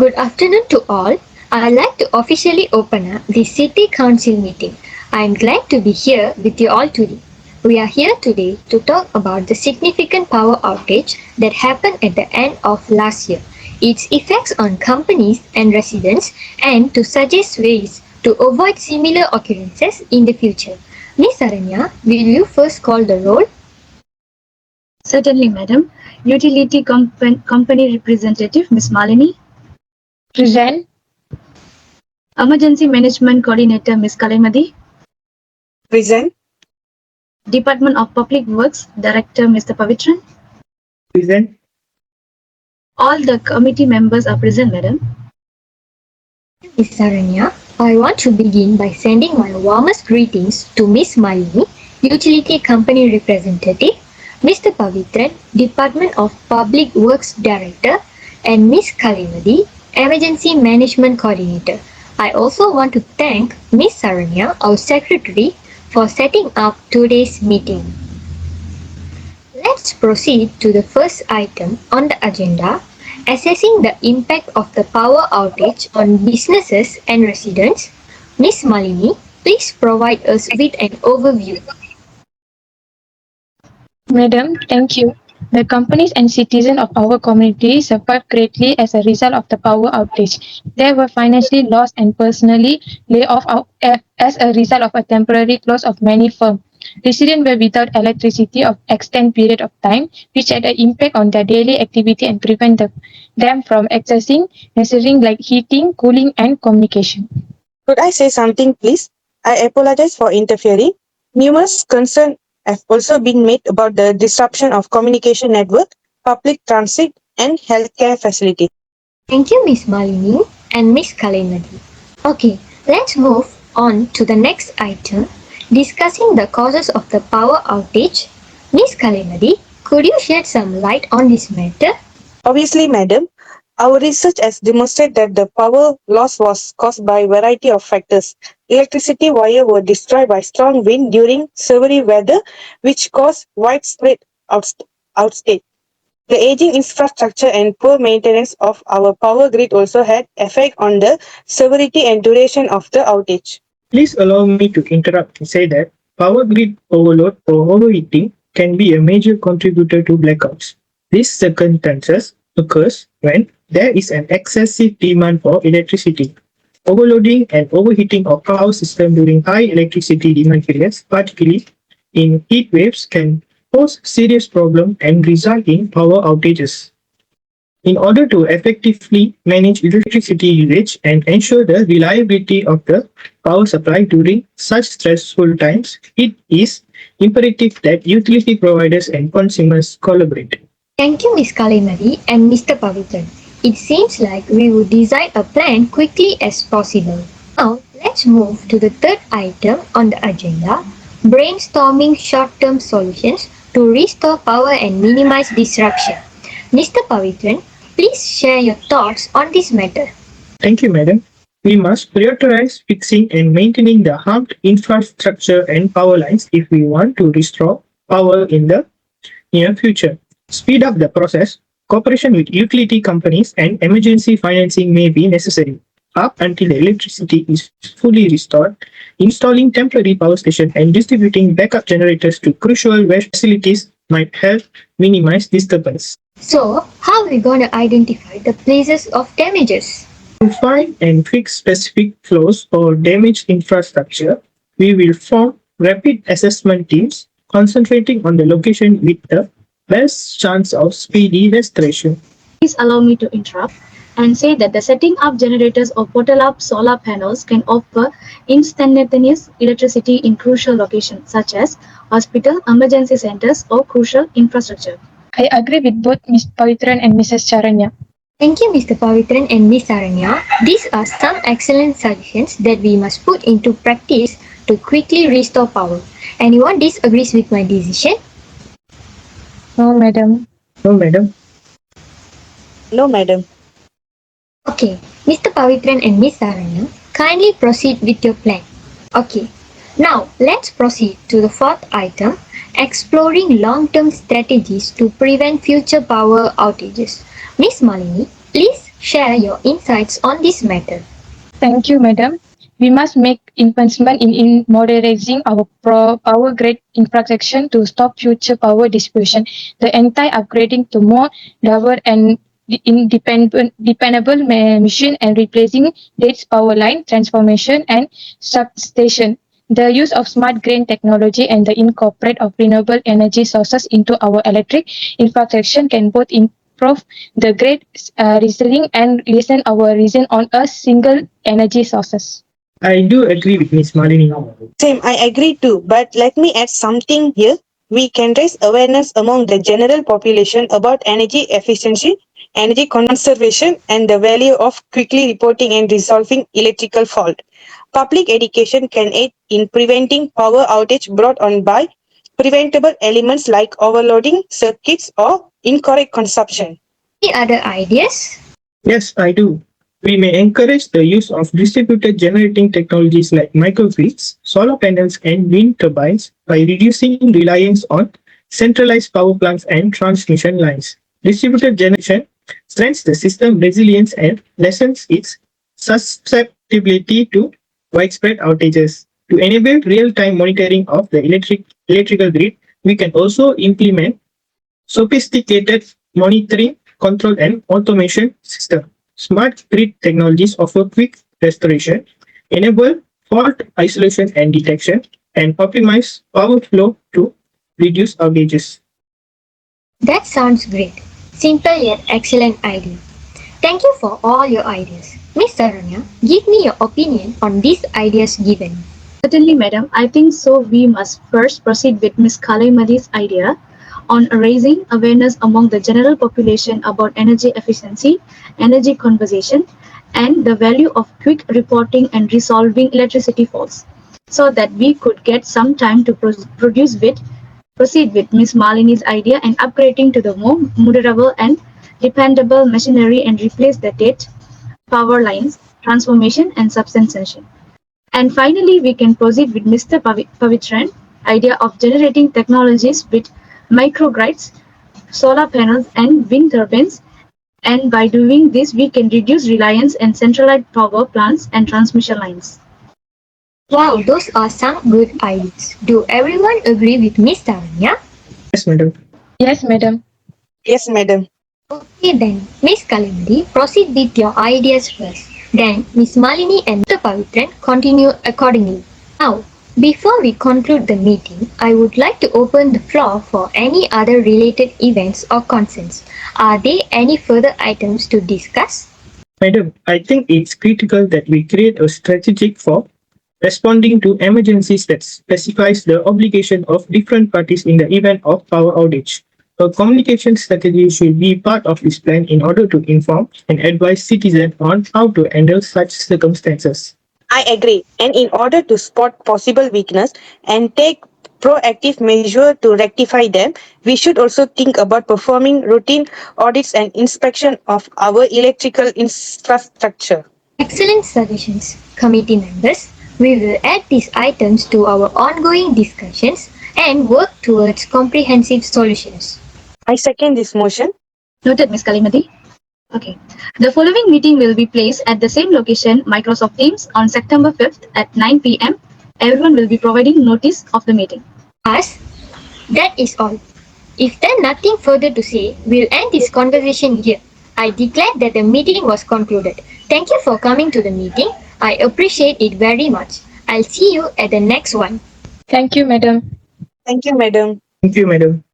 Good afternoon to all. I'd like to officially open up the City Council meeting. I'm glad to be here with you all today. We are here today to talk about the significant power outage that happened at the end of last year, its effects on companies and residents, and to suggest ways to avoid similar occurrences in the future. Ms. Saranya, will you first call the roll? Certainly, Madam. Utility Company Representative, Ms. Malini. Present. Emergency Management Coordinator, Ms. KALAIMATHY. Present. Department of Public Works Director, Mr. Pavitren. Present. All the committee members are present, Madam. Ms. Saranya, I want to begin by sending my warmest greetings to Ms. Malini, Utility Company Representative, Mr. Pavitren, Department of Public Works Director, and Ms. KALAIMATHY, Emergency Management Coordinator. I also want to thank Ms. Saranya, our Secretary, for setting up today's meeting. Let's proceed to the first item on the agenda, assessing the impact of the power outage on businesses and residents. Ms. Malini, please provide us with an overview. Madam, thank you. The companies and citizens of our community suffered greatly as a result of the power outage. They were financially lost and personally laid off as a result of a temporary close of many firms. Residents were without electricity of extended period of time, which had an impact on their daily activity and prevent them from accessing necessary like heating, cooling, and communication. Could I say something, please? I apologize for interfering. Numerous concerns have also been made about the disruption of communication network, public transit, and healthcare facilities. Thank you, Ms. Malini and Ms. KALAIMATHY. Okay, let's move on to the next item, discussing the causes of the power outage. Ms. KALAIMATHY, could you shed some light on this matter? Obviously, Madam, our research has demonstrated that the power loss was caused by a variety of factors. Electricity wires were destroyed by strong wind during severe weather, which caused widespread outage. The aging infrastructure and poor maintenance of our power grid also had effect on the severity and duration of the outage. Please allow me to interrupt and say that power grid overload or overheating can be a major contributor to blackouts. These circumstances occurs when there is an excessive demand for electricity. Overloading and overheating of power system during high electricity demand periods, particularly in heat waves, can pose serious problems and result in power outages. In order to effectively manage electricity usage and ensure the reliability of the power supply during such stressful times, it is imperative that utility providers and consumers collaborate. Thank you, Ms. KALAIMATHY and Mr. Pavitren. It seems like we would design a plan quickly as possible. Now, let's move to the third item on the agenda, brainstorming short-term solutions to restore power and minimize disruption. Mr. Pavitren, please share your thoughts on this matter. Thank you, Madam. We must prioritize fixing and maintaining the harmed infrastructure and power lines if we want to restore power in the near future. Speed up the process. Cooperation with utility companies and emergency financing may be necessary. Up until the electricity is fully restored, installing temporary power stations and distributing backup generators to crucial facilities might help minimize disturbance. So, how are we going to identify the places of damages? To find and fix specific flaws or damaged infrastructure, we will form rapid assessment teams concentrating on the location with the best chance of speedy restoration. Please allow me to interrupt and say that the setting up generators or portable solar panels can offer instantaneous electricity in crucial locations such as hospital, emergency centers, or crucial infrastructure. I agree with both Ms. Pavitren and Mrs. Saranya. Thank you, Mr. Pavitren and Ms. Saranya. These are some excellent suggestions that we must put into practice to quickly restore power. Anyone disagrees with my decision? No, Madam. No, Madam. No, Madam. Okay, Mr. Pavitren and Ms. Saranya, kindly proceed with your plan. Okay, now let's proceed to the fourth item, exploring long-term strategies to prevent future power outages. Ms. Malini, please share your insights on this matter. Thank you, madam. We must make investment in modernizing our power grid infrastructure to stop future power distribution. The entire upgrading to more diverse and dependable machine and replacing dates power line transformation and substation. The use of smart green technology and the incorporate of renewable energy sources into our electric infrastructure can both improve the grid reselling and lessen our reason on a single energy sources. I do agree with Miss Malini. Same, I agree too, but let me add something here. We can raise awareness among the general population about energy efficiency, energy conservation, and the value of quickly reporting and resolving electrical fault. Public education can aid in preventing power outage brought on by preventable elements like overloading circuits or incorrect consumption. Any other ideas? Yes, I do. We may encourage the use of distributed generating technologies like microgrids, solar panels, and wind turbines by reducing reliance on centralized power plants and transmission lines. Distributed generation strengthens the system resilience and lessens its susceptibility to widespread outages. To enable real-time monitoring of the electrical grid, we can also implement sophisticated monitoring, control, and automation system. Smart grid technologies offer quick restoration, enable fault isolation and detection, and optimize power flow to reduce outages. That sounds great. Simple yet excellent idea. Thank you for all your ideas. Miss Saranya, give me your opinion on these ideas given. Certainly, madam. I think so. We must first proceed with Ms. Kalaimathy's idea on raising awareness among the general population about energy efficiency, energy conservation, and the value of quick reporting and resolving electricity faults, so that we could get some time to proceed with Ms. Malini's idea and upgrading to the more durable and dependable machinery and replace the dead power lines, transformation, and substation. And finally, we can proceed with Mr. Pavitren idea of generating technologies with microgrids, solar panels, and wind turbines. And by doing this, we can reduce reliance on centralized power plants and transmission lines. Wow, those are some good ideas. Do everyone agree with Miss Saranya? Yes, madam. Yes, madam. Yes, madam. Okay then, Miss Kalimari, proceed with your ideas first. Then Miss Malini and Mr. Pavitran continue accordingly. Now, before we conclude the meeting, I would like to open the floor for any other related events or concerns. Are there any further items to discuss? Madam, I think it's critical that we create a strategic for responding to emergencies that specifies the obligation of different parties in the event of power outage. A communication strategy should be part of this plan in order to inform and advise citizens on how to handle such circumstances. I agree. And in order to spot possible weakness and take proactive measures to rectify them, we should also think about performing routine audits and inspection of our electrical infrastructure. Excellent suggestions, committee members. We will add these items to our ongoing discussions and work towards comprehensive solutions. I second this motion. Noted, Ms. Kalimathy. Okay. The following meeting will be placed at the same location, Microsoft Teams, on September 5th at 9 p.m. Everyone will be providing notice of the meeting. Us? That is all. If there's nothing further to say, we'll end this conversation here. I declare that the meeting was concluded. Thank you for coming to the meeting. I appreciate it very much. I'll see you at the next one. Thank you, madam. Thank you, madam. Thank you, madam.